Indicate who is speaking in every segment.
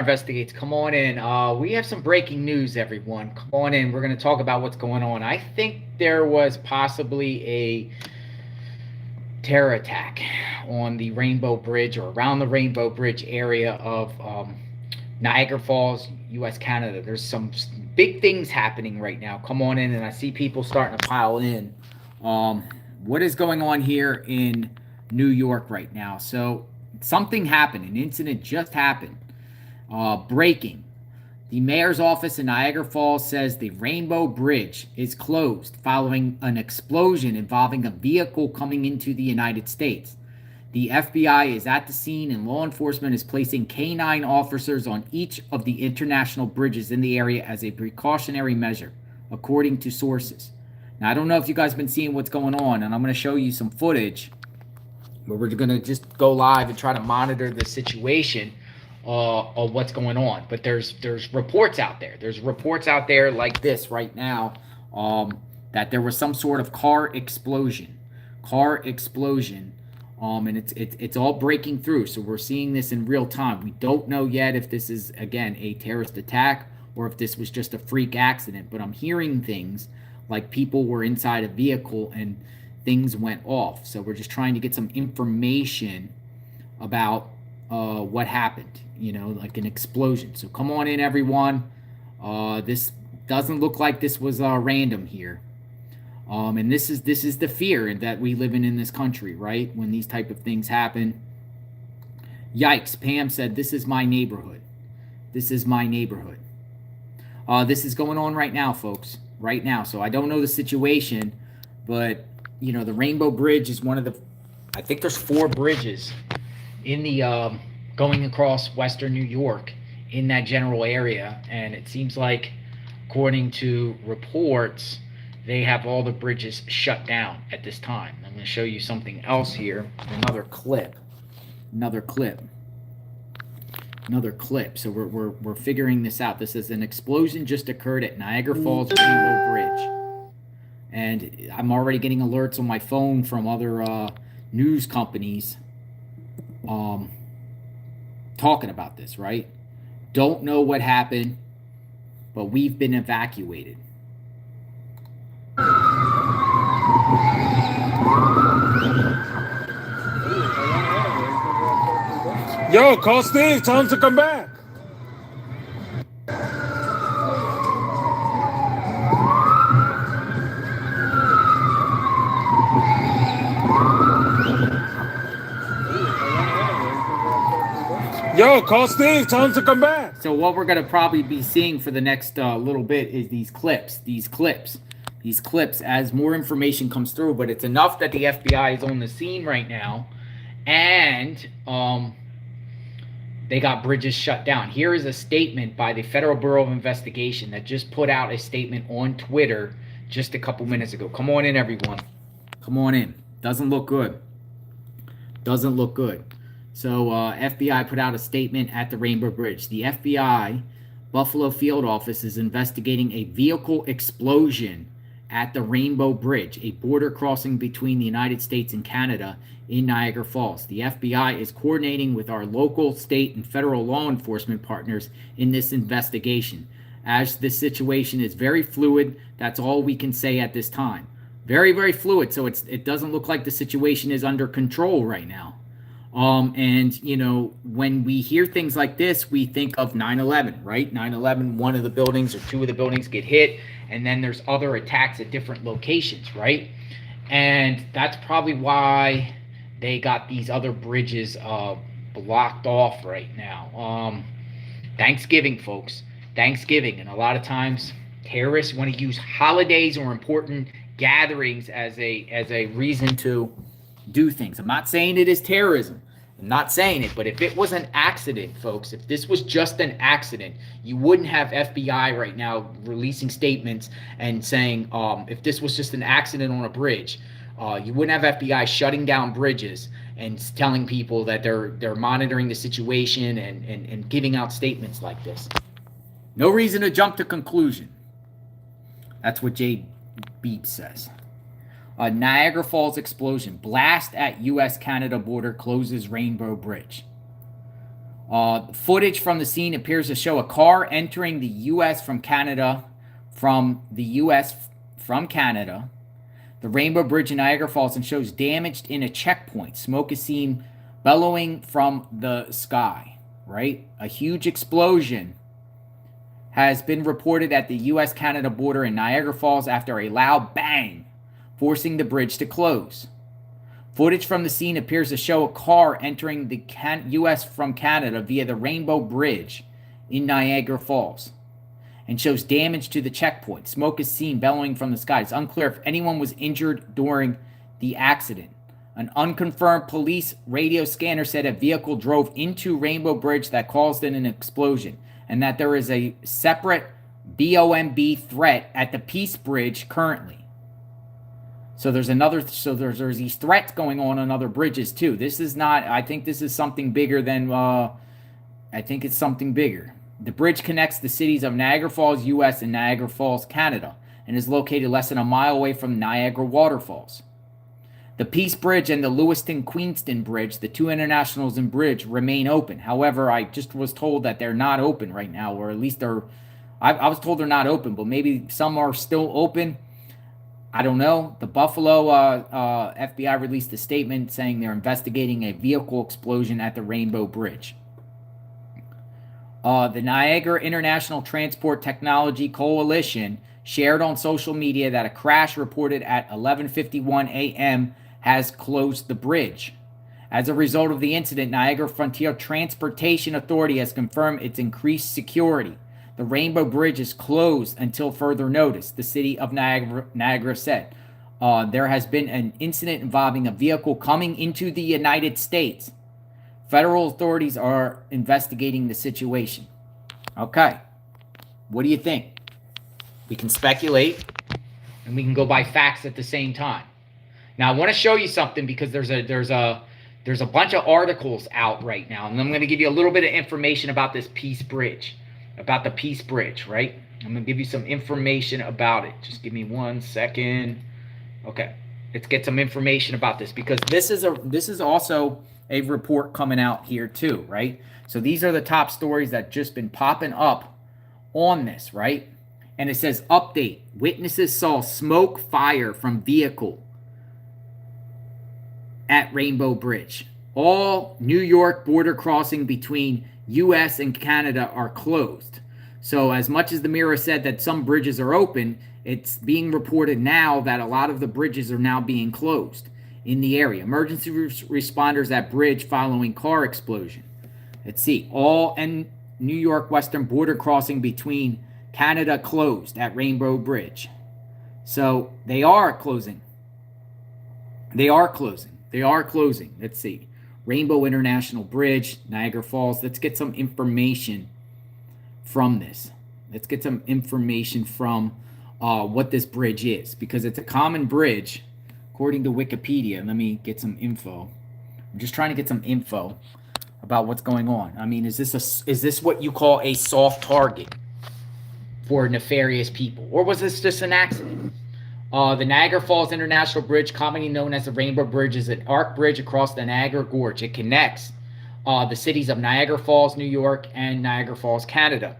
Speaker 1: Investigates, come on in. We have some breaking news, everyone. Come on in. We're going to talk about what's going on. I think there was possibly a terror attack on the Rainbow Bridge or around the Rainbow Bridge area of Niagara Falls, U.S., Canada. There's some big things happening right now. Come on in, and I see people starting to pile in. Um, what is going on here in New York right now? So, something happened. An incident just happened. Breaking. The mayor's office in Niagara Falls says the Rainbow Bridge is closed following an explosion involving a vehicle coming into the United States. The FBI is at the scene and law enforcement is placing K-9 officers on each of the international bridges in the area as a precautionary measure, according to sources. Now, I don't know if you guys have been seeing what's going on, and I'm going to show you some footage where we're going to just go live and try to monitor the situation of what's going on. But there's reports out there. There's reports out there like this right now, that there was some sort of car explosion, and it's all breaking through. So we're seeing this in real time. We don't know yet if this is again a terrorist attack or if this was just a freak accident. But I'm hearing things like people were inside a vehicle and things went off. So we're just trying to get some information about what happened, like an explosion. So come on in, everyone. This doesn't look like this was random here. And this is the fear that we live in this country, right? When these type of things happen. Yikes, Pam said, this is my neighborhood. This is my neighborhood. This is going on right now, folks. Right now. So I don't know the situation, but, the Rainbow Bridge is one of the, I think there's 4 bridges in the going across western New York in that general area, and it seems like, according to reports, they have all the bridges shut down at this time. I'm going to show you something else here. Another clip. So we're figuring this out. This is an explosion just occurred at Niagara Falls Rainbow Bridge, and I'm already getting alerts on my phone from other news companies talking about this, right? Don't know what happened, but we've been evacuated.
Speaker 2: Yo, call Steve. Tell him to come back. Yo, call Steve. Tell him to come back.
Speaker 1: So what we're going to probably be seeing for the next little bit is these clips, as more information comes through. But it's enough that the FBI is on the scene right now, and they got bridges shut down. Here is a statement by the Federal Bureau of Investigation that just put out a statement on Twitter just a couple minutes ago. Come on in, everyone. Come on in. Doesn't look good. So FBI put out a statement at the Rainbow Bridge. The FBI Buffalo field office is investigating a vehicle explosion at the Rainbow Bridge, a border crossing between the United States and Canada in Niagara Falls. The FBI is coordinating with our local, state, and federal law enforcement partners in this investigation. As this situation is very fluid, that's all we can say at this time. Very, very fluid, so it doesn't look like the situation is under control right now. And, when we hear things like this, we think of 9/11, right? 9/11, one of the buildings or 2 of the buildings get hit, and then there's other attacks at different locations, right? And that's probably why they got these other bridges blocked off right now. Thanksgiving, folks. Thanksgiving. And a lot of times terrorists want to use holidays or important gatherings as a reason to do things. I'm not saying it is terrorism. I'm not saying it, but if it was an accident, folks, if this was just an accident, you wouldn't have FBI right now releasing statements and saying, if this was just an accident on a bridge, you wouldn't have FBI shutting down bridges and telling people that they're monitoring the situation and giving out statements like this. No reason to jump to conclusion. That's what Jay Beep says. Niagara Falls explosion. Blast at U.S.-Canada border closes Rainbow Bridge. Footage from the scene appears to show a car entering the U.S. from Canada, the Rainbow Bridge in Niagara Falls, and shows damage in a checkpoint. Smoke is seen bellowing from the sky, right? A huge explosion has been reported at the U.S.-Canada border in Niagara Falls after a loud bang, forcing the bridge to close. Footage from the scene appears to show a car entering the U.S. from Canada via the Rainbow Bridge in Niagara Falls and shows damage to the checkpoint. Smoke is seen bellowing from the sky. It's unclear if anyone was injured during the accident. An unconfirmed police radio scanner said a vehicle drove into Rainbow Bridge that caused an explosion, and that there is a separate BOMB threat at the Peace Bridge currently. So there's these threats going on other bridges too. This is not, I think this is something bigger than, I think it's something bigger. The bridge connects the cities of Niagara Falls, U.S. and Niagara Falls, Canada, and is located less than a mile away from Niagara waterfalls. The Peace Bridge and the Lewiston-Queenston Bridge, the two internationals in bridge, remain open. However, I just was told that they're not open right now, or at least I was told they're not open, but maybe some are still open. I don't know. The Buffalo FBI released a statement saying they're investigating a vehicle explosion at the Rainbow Bridge. The Niagara International Transport Technology Coalition shared on social media that a crash reported at 11:51 a.m. has closed the bridge. As a result of the incident, Niagara Frontier Transportation Authority has confirmed its increased security. The Rainbow Bridge is closed until further notice, the city of Niagara said. There has been an incident involving a vehicle coming into the United States. Federal authorities are investigating the situation. Okay. What do you think? We can speculate, and we can go by facts at the same time. Now, I want to show you something because there's a bunch of articles out right now, and I'm going to give you a little bit of information about this Peace Bridge. About the Peace Bridge, right? I'm going to give you some information about it. Just give me 1 second. Okay. Let's get some information about this, because this is also a report coming out here too, right? So these are the top stories that just been popping up on this, right? And it says, update. Witnesses saw smoke fire from vehicle at Rainbow Bridge. All New York border crossing between U.S. and Canada are closed. So as much as the Mirror said that some bridges are open, it's being reported now that a lot of the bridges are now being closed in the area. Emergency responders at bridge following car explosion. Let's see. All and New York Western border crossing between Canada closed at Rainbow Bridge. So they are closing. They are closing. Let's see. Rainbow International Bridge, Niagara Falls. Let's get some information from this. Let's get some information from what this bridge is, because it's a common bridge, according to Wikipedia. Let me get some info. I'm just trying to get some info about what's going on. I mean, is this what you call a soft target for nefarious people, or was this just an accident? The Niagara Falls International Bridge, commonly known as the Rainbow Bridge, is an arc bridge across the Niagara Gorge. It connects the cities of Niagara Falls, New York, and Niagara Falls, Canada.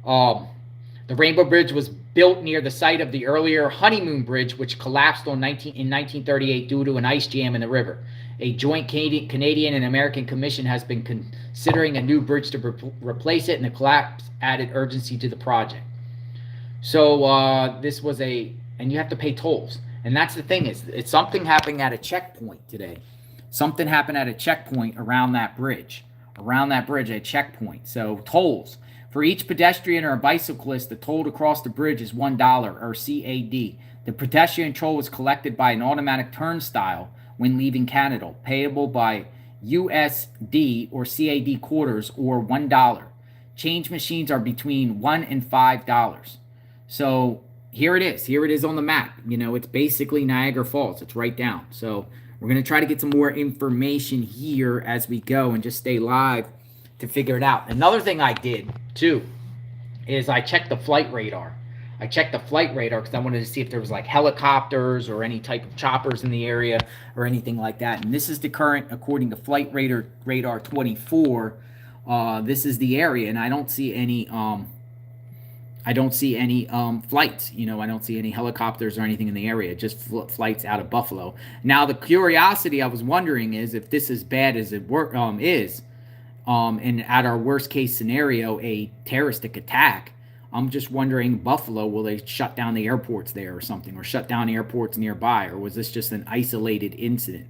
Speaker 1: The Rainbow Bridge was built near the site of the earlier Honeymoon Bridge, which collapsed in 1938 due to an ice jam in the river. A joint Canadian and American commission has been considering a new bridge to replace it, and the collapse added urgency to the project. So this was and you have to pay tolls. And that's the thing, is it's something happening at a checkpoint today. Something happened at a checkpoint around that bridge. A checkpoint. So tolls. For each pedestrian or a bicyclist, the toll to cross the bridge is $1, or CAD. The pedestrian toll is collected by an automatic turnstile when leaving Canada, payable by USD or CAD quarters, or $1. Change machines are between $1 and $5. So here it is on the map. You know, it's basically Niagara Falls. It's right down. So we're going to try to get some more information here as we go, and just stay live to figure it out. Another thing I did too is I checked the flight radar. Because I wanted to see if there was like helicopters or any type of choppers in the area or anything like that. And this is the current, according to Flight Radar 24. This is the area, and I don't see any flights. You know, I don't see any helicopters or anything in the area. Just flights out of Buffalo. Now, the curiosity I was wondering is if this is bad as it is, and at our worst case scenario, a terroristic attack. I'm just wondering, Buffalo, will they shut down the airports there or something, or shut down airports nearby, or was this just an isolated incident?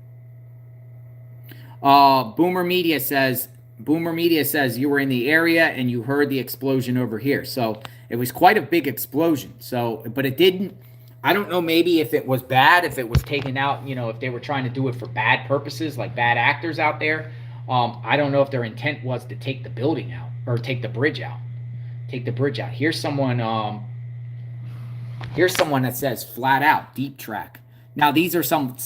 Speaker 1: Boomer Media says you were in the area and you heard the explosion over here. So it was quite a big explosion. So, but it didn't. I don't know. Maybe if it was bad, if it was taken out, you know, if they were trying to do it for bad purposes, like bad actors out there. I don't know if their intent was to take the building out or take the bridge out. Take the bridge out. Here's someone. Here's someone that says flat out deep track. Now these are some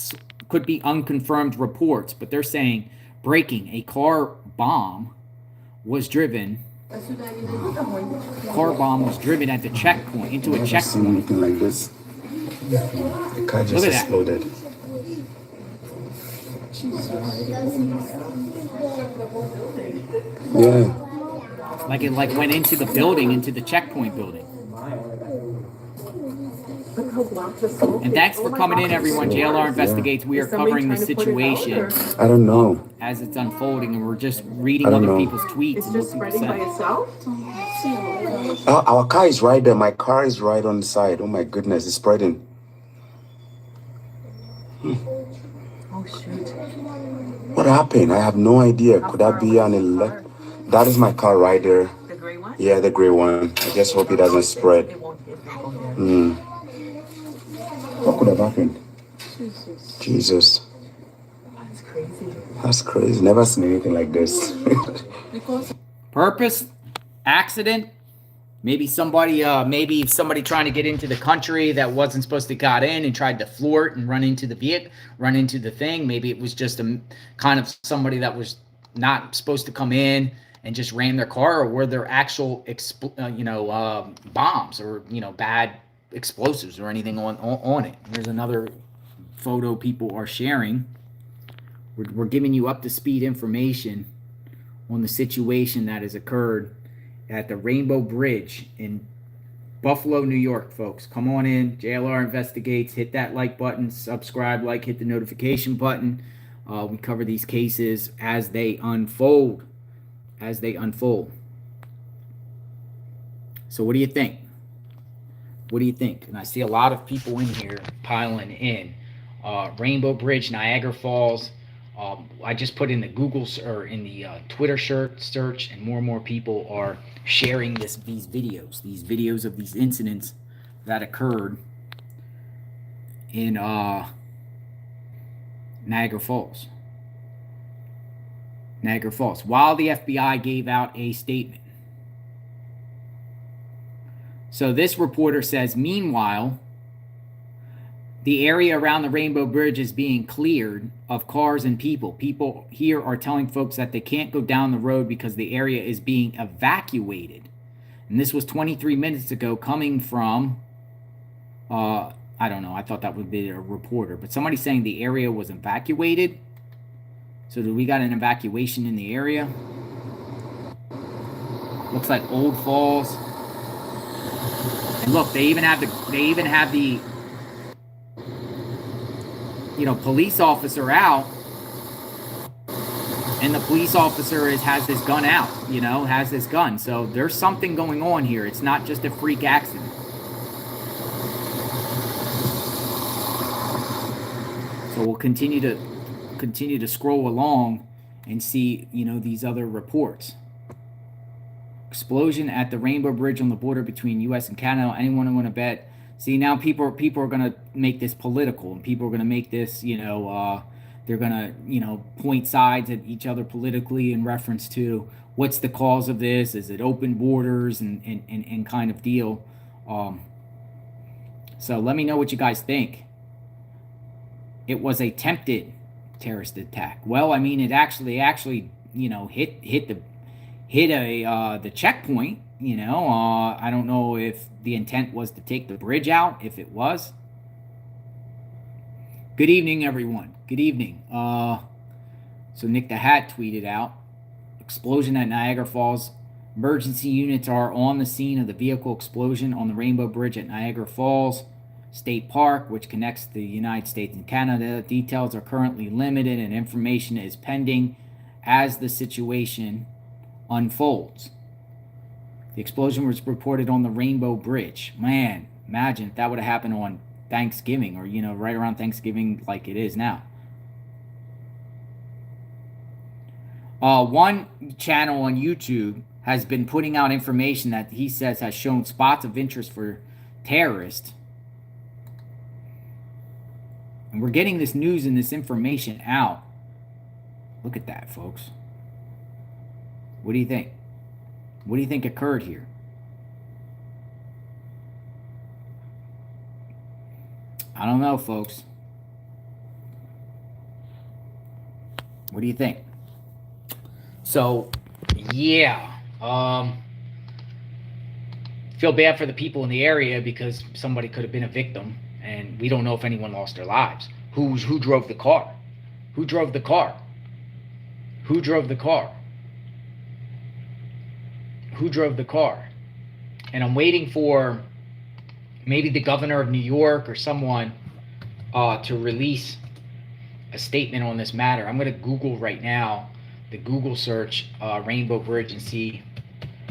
Speaker 1: could be unconfirmed reports, but they're saying breaking a car bomb was driven. Car bomb was driven at the checkpoint into a checkpoint.
Speaker 3: Seen anything like this? The car just exploded. Yeah.
Speaker 1: Like it went into the building, into the checkpoint building. And thanks for coming in, everyone. JLR Investigates. We are covering the situation.
Speaker 3: I don't know.
Speaker 1: As it's unfolding, and we're just reading other people's tweets.
Speaker 4: It's just spreading by itself?
Speaker 3: Our car is right there. My car is right on the side. Oh my goodness, it's spreading.
Speaker 4: Oh shoot.
Speaker 3: What happened? I have no idea. Could that be an elect? That is my car right there.
Speaker 4: The gray one?
Speaker 3: Yeah, the gray one. I just hope it doesn't spread.
Speaker 4: It won't hit people there.
Speaker 3: What could have happened? Jesus.
Speaker 4: That's crazy.
Speaker 3: That's crazy. Never seen anything like this.
Speaker 1: Purpose, accident, maybe somebody trying to get into the country that wasn't supposed to got in and tried to floor it and run into the vehicle, run into the thing. Maybe it was just a kind of somebody that was not supposed to come in and just ran their car, or were there actual bombs or bad explosives or anything on it. Here's another photo people are sharing. We're giving you up to speed information on the situation that has occurred at the Rainbow Bridge in Buffalo, New York, folks. Come on in. JLR Investigates. Hit that like button, subscribe, hit the notification button. We cover these cases as they unfold. So what do you think? What do you think? And I see a lot of people in here piling in. Rainbow Bridge, Niagara Falls. I just put in the Google or in the Twitter search, and more people are sharing these videos of these incidents that occurred in Niagara Falls. While the FBI gave out a statement. So this reporter says, meanwhile, the area around the Rainbow Bridge is being cleared of cars and people. People here are telling folks that they can't go down the road because the area is being evacuated. And this was 23 minutes ago, coming from, I don't know, I thought that would be a reporter, but somebody saying the area was evacuated. So do we got an evacuation in the area? Looks like Old Falls. And look, they even have the police officer out, and the police officer has this gun out, has this gun. So there's something going on here. It's not just a freak accident. So we'll continue to scroll along and see, these other reports. Explosion at the Rainbow Bridge on the border between U.S. and Canada. Anyone want to bet? See, now people are going to make this political, and people are going to make this, they're going to, point sides at each other politically in reference to what's the cause of this? Is it open borders and kind of deal? So let me know what you guys think. It was a attempted terrorist attack. Well, I mean, it actually, hit the checkpoint. I don't know if the intent was to take the bridge out. If it was. Good evening, everyone. Good evening. So Nick the Hat tweeted out explosion at Niagara Falls. Emergency units are on the scene of the vehicle explosion on the Rainbow Bridge at Niagara Falls State Park, which connects the United States and Canada. Details are currently limited and information is pending as the situation unfolds. The explosion was reported on the Rainbow Bridge. Man, imagine if that would have happened on Thanksgiving, or, right around Thanksgiving like it is now. One channel on YouTube has been putting out information that he says has shown spots of interest for terrorists. And we're getting this news and this information out. Look at that, folks. What do you think? What do you think occurred here? I don't know, folks. What do you think? So, yeah. Feel bad for the people in the area because somebody could have been a victim, and we don't know if anyone lost their lives. Who drove the car? Who drove the car? Who drove the car? Who drove the car? And I'm waiting for maybe the governor of New York or someone to release a statement on this matter. I'm going to Google right now, the Google search Rainbow Bridge, and see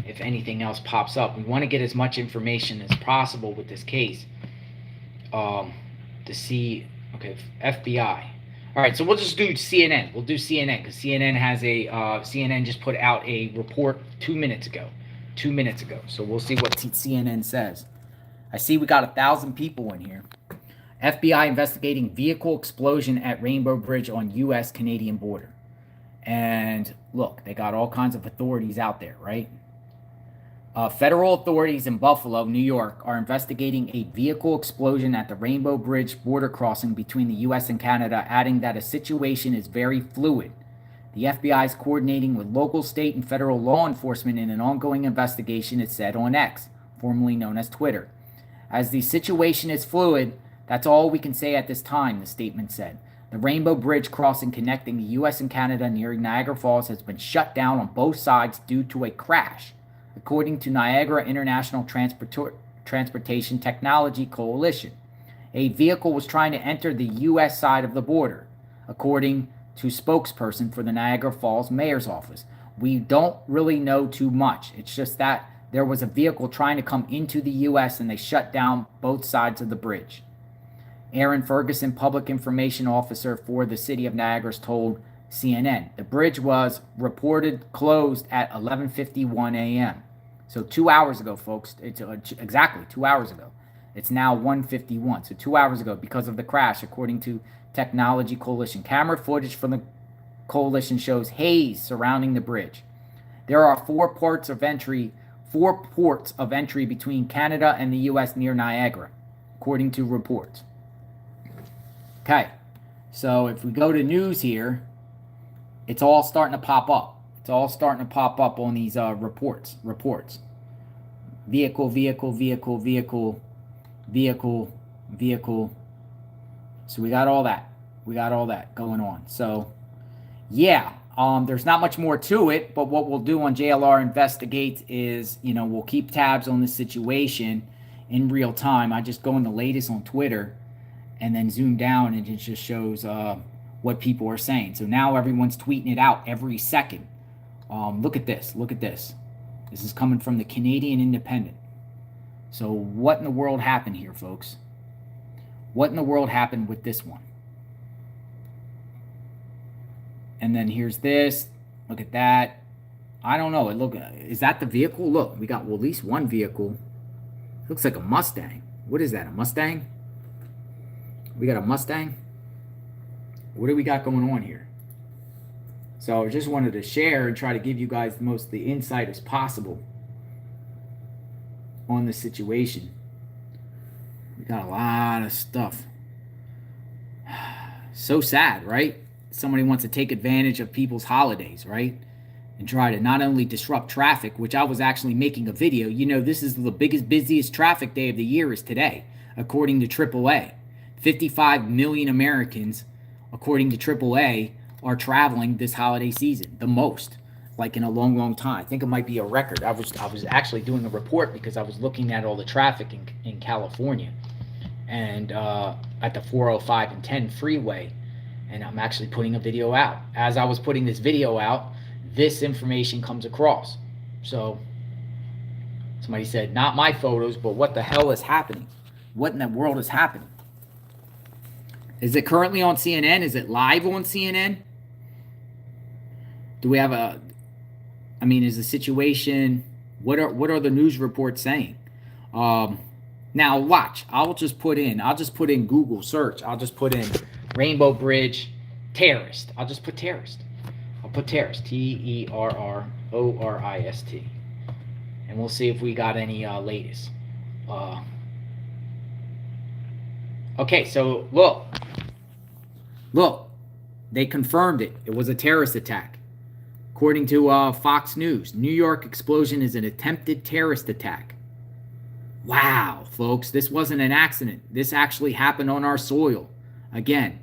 Speaker 1: if anything else pops up. We want to get as much information as possible with this case to see. Okay, FBI. All right, so we'll just do CNN. We'll do CNN because CNN has a CNN just put out a report 2 minutes ago. 2 minutes ago. So we'll see what CNN says. I see we got 1,000 people in here. FBI investigating vehicle explosion at Rainbow Bridge on U.S.-Canadian border. And look, they got all kinds of authorities out there, right? Federal authorities in Buffalo, New York, are investigating a vehicle explosion at the Rainbow Bridge border crossing between the U.S. and Canada, adding that a situation is very fluid. The FBI is coordinating with local, state, and federal law enforcement in an ongoing investigation, it said on X, formerly known as Twitter. As the situation is fluid, that's all we can say at this time, the statement said. The Rainbow Bridge crossing connecting the U.S. and Canada near Niagara Falls has been shut down on both sides due to a crash, according to Niagara International Transportation Technology Coalition. A vehicle was trying to enter the U.S. side of the border, according to spokesperson for the Niagara Falls mayor's office. We don't really know too much. It's just that there was a vehicle trying to come into the U.S. and they shut down both sides of the bridge. Aaron Ferguson, public information officer for the city of Niagara, told CNN. The bridge was reported closed at 11:51 a.m. So 2 hours ago, folks. It's exactly 2 hours ago. It's now 1:51. So 2 hours ago, because of the crash, according to Technology Coalition. Camera footage from the coalition shows haze surrounding the bridge. There are four ports of entry between Canada and the U.S. near Niagara, according to reports. Okay, so if we go to news here, it's all starting to pop up. It's all starting to pop up on these reports. Vehicle. So we got all that. We got all that going on. So, yeah, there's not much more to it, but what we'll do on JLR Investigates is, we'll keep tabs on the situation in real time. I just go in the latest on Twitter and then zoom down, and it just shows what people are saying. So now everyone's tweeting it out every second. Look at this. Look at this. This is coming from the Canadian Independent. So what in the world happened here, folks? What in the world happened with this one? And then here's this. Look at that. I don't know. Is that the vehicle? Look, we got at least one vehicle. Looks like a Mustang. What is that? A Mustang? We got a Mustang. What do we got going on here? So I just wanted to share and try to give you guys the insight as possible on the situation. We got a lot of stuff. So sad, right? Somebody wants to take advantage of people's holidays, right? And try to not only disrupt traffic, which I was actually making a video. This is the busiest traffic day of the year is today, according to AAA. 55 million Americans, according to AAA, are traveling this holiday season, the most. like in a long, long time. I think it might be a record. I was actually doing a report because I was looking at all the traffic in California, and at the 405 and 10 freeway, and I'm actually putting a video out. As I was putting this video out, this information comes across. So somebody said, not my photos, but what the hell is happening? What in the world is happening? Is it currently on CNN? Is it live on CNN? Do we have a, I mean, is the situation, what are the news reports saying? Now watch, I'll just put in Google search. I'll just put in Rainbow Bridge terrorist. I'll just put terrorist. I'll put terrorist, TERRORIST. And we'll see if we got any latest. Okay, so look, they confirmed it. It was a terrorist attack. According to Fox News, New York explosion is an attempted terrorist attack. Wow, folks, this wasn't an accident. This actually happened on our soil. Again,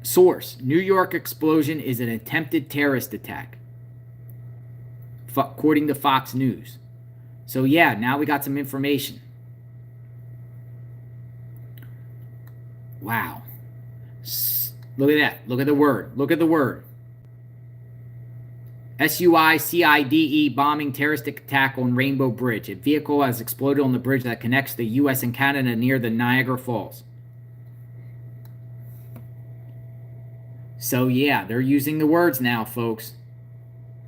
Speaker 1: source, New York explosion is an attempted terrorist attack, according to Fox News. So yeah, now we got some information. Wow. Look at that. Look at the word. Look at the word. SUICIDE bombing terroristic attack on Rainbow Bridge. A vehicle has exploded on the bridge that connects the U.S. and Canada near the Niagara Falls. So yeah, they're using the words now, folks.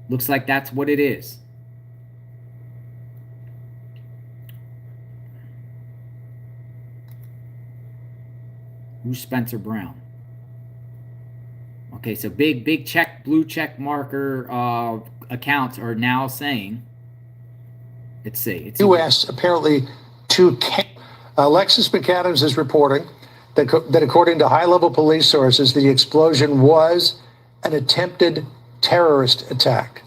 Speaker 1: Looks like that's what it is. Who's Spencer Brown? Okay, so big check, blue check marker accounts are now saying, let's see. It's
Speaker 5: U.S. apparently to Alexis McAdams is reporting that according to high-level police sources, the explosion was an attempted terrorist attack.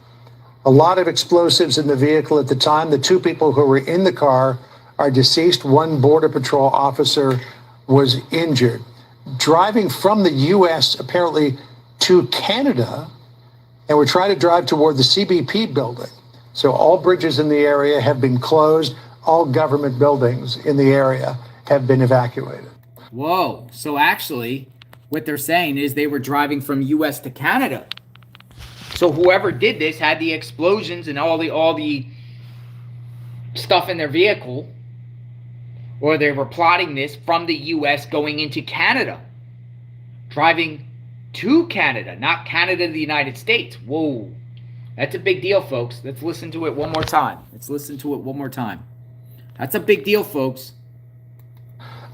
Speaker 5: A lot of explosives in the vehicle at the time. The two people who were in the car are deceased. One Border Patrol officer was injured. Driving from the U.S. apparently to Canada, and we're trying to drive toward the CBP building. So all bridges in the area have been closed. All government buildings in the area have been evacuated.
Speaker 1: Whoa. So actually, what they're saying is they were driving from U.S. to Canada. So whoever did this had the explosions and all the stuff in their vehicle, or they were plotting this from the U.S. going into Canada, driving to Canada, not Canada to the United States. Whoa. That's a big deal, folks. Let's listen to it one more time. That's a big deal, folks.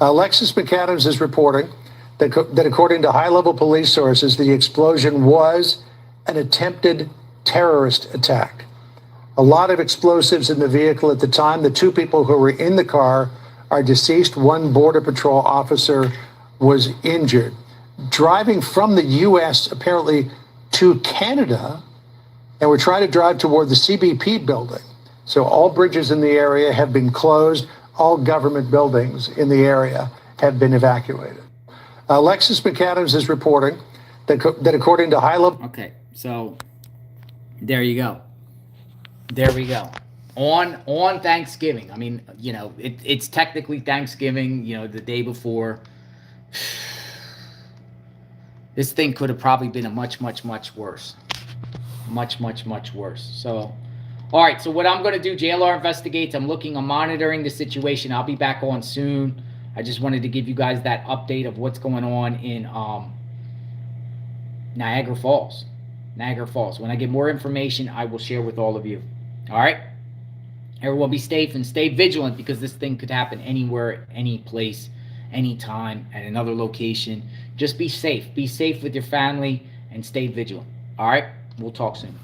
Speaker 5: Alexis McAdams is reporting that according to high-level police sources, the explosion was an attempted terrorist attack. A lot of explosives in the vehicle at the time. The two people who were in the car are deceased. One Border Patrol officer was injured. Driving from the U.S. apparently to Canada, and we're trying to drive toward the CBP building. So all bridges in the area have been closed. All government buildings in the area have been evacuated. Alexis McAdams is reporting that according to high-level...
Speaker 1: Okay, so there you go. There we go. On Thanksgiving. I mean, you know, it's technically Thanksgiving, you know, the day before. This thing could have probably been a much worse. Much worse. So, all right. So what I'm going to do, JLR Investigates, I'm monitoring the situation. I'll be back on soon. I just wanted to give you guys that update of what's going on in Niagara Falls. When I get more information, I will share with all of you. All right. Everyone be safe and stay vigilant, because this thing could happen anywhere, any place, anytime, at another location. Just be safe. Be safe with your family and stay vigilant. All right? We'll talk soon.